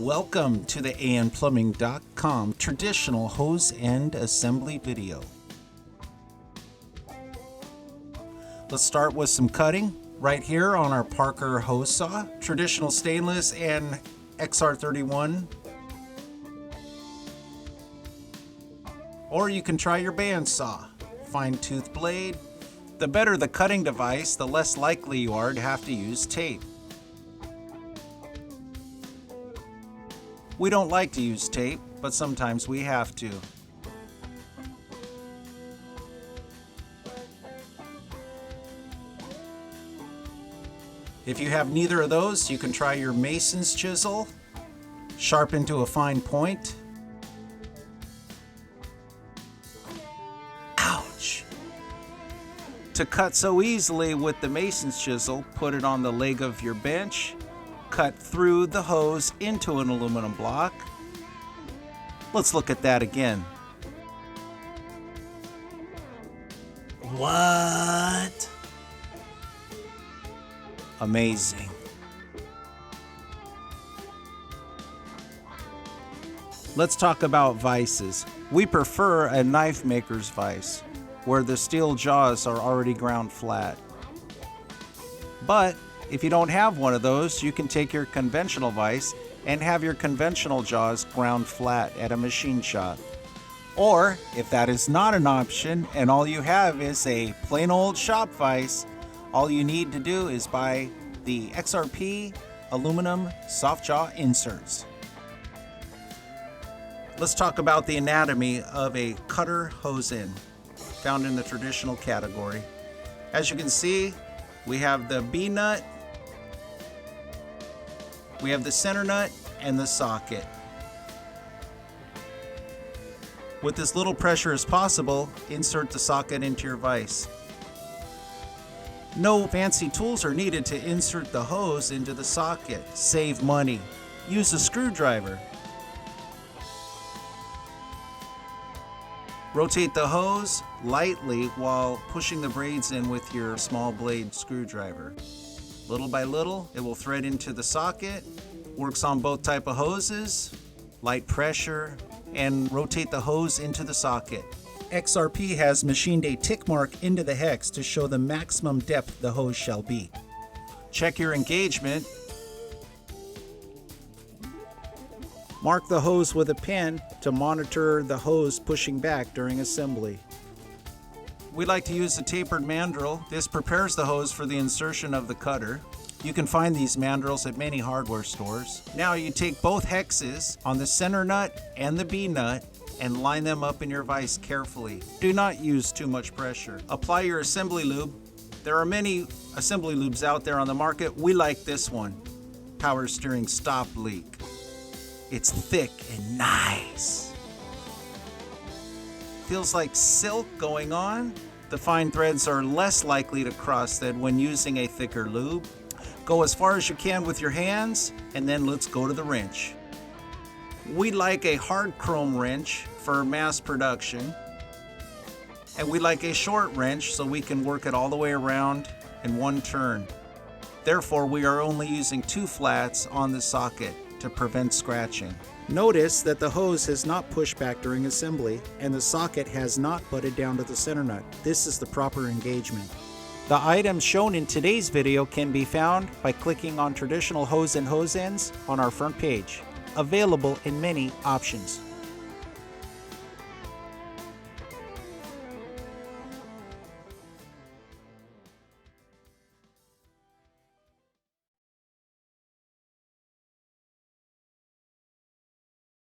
Welcome to the ANPlumbing.com traditional hose end assembly video. Let's start with some cutting right here on our Parker hose saw, traditional stainless and XR31. Or you can try your bandsaw, fine tooth blade. The better the cutting device, the less likely you are to have to use tape. We don't like to use tape, but sometimes we have to. If you have neither of those, you can try your mason's chisel, sharpen to a fine point. Ouch! To cut so easily with the mason's chisel, put it on the leg of your bench. Cut through the hose into an aluminum block. Let's look at that again. What? Amazing. Let's talk about vices. We prefer a knife maker's vise, where the steel jaws are already ground flat. But if you don't have one of those, you can take your conventional vise and have your conventional jaws ground flat at a machine shop. Or, if that is not an option and all you have is a plain old shop vise, all you need to do is buy the XRP aluminum soft jaw inserts. Let's talk about the anatomy of a cutter hose end, found in the traditional category. As you can see, we have the B-nut, we have the center nut, and the socket. With as little pressure as possible, insert the socket into your vise. No fancy tools are needed to insert the hose into the socket. Save money. Use a screwdriver. Rotate the hose lightly while pushing the braids in with your small blade screwdriver. Little by little, it will thread into the socket. Works on both type of hoses, light pressure, and rotate the hose into the socket. XRP has machined a tick mark into the hex to show the maximum depth the hose shall be. Check your engagement. Mark the hose with a pin to monitor the hose pushing back during assembly. We like to use a tapered mandrel. This prepares the hose for the insertion of the cutter. You can find these mandrels at many hardware stores. Now you take both hexes on the center nut and the B nut and line them up in your vise carefully. Do not use too much pressure. Apply your assembly lube. There are many assembly lubes out there on the market. We like this one, Power Steering Stop Leak. It's thick and nice. Feels like silk going on. The fine threads are less likely to cross than when using a thicker lube. Go as far as you can with your hands, and then let's go to the wrench. We like a hard chrome wrench for mass production, and we like a short wrench so we can work it all the way around in one turn. Therefore, we are only using 2 flats on the socket to prevent scratching. Notice that the hose has not pushed back during assembly, and the socket has not butted down to the center nut. This is the proper engagement. The items shown in today's video can be found by clicking on traditional hose and hose ends on our front page. Available in many options.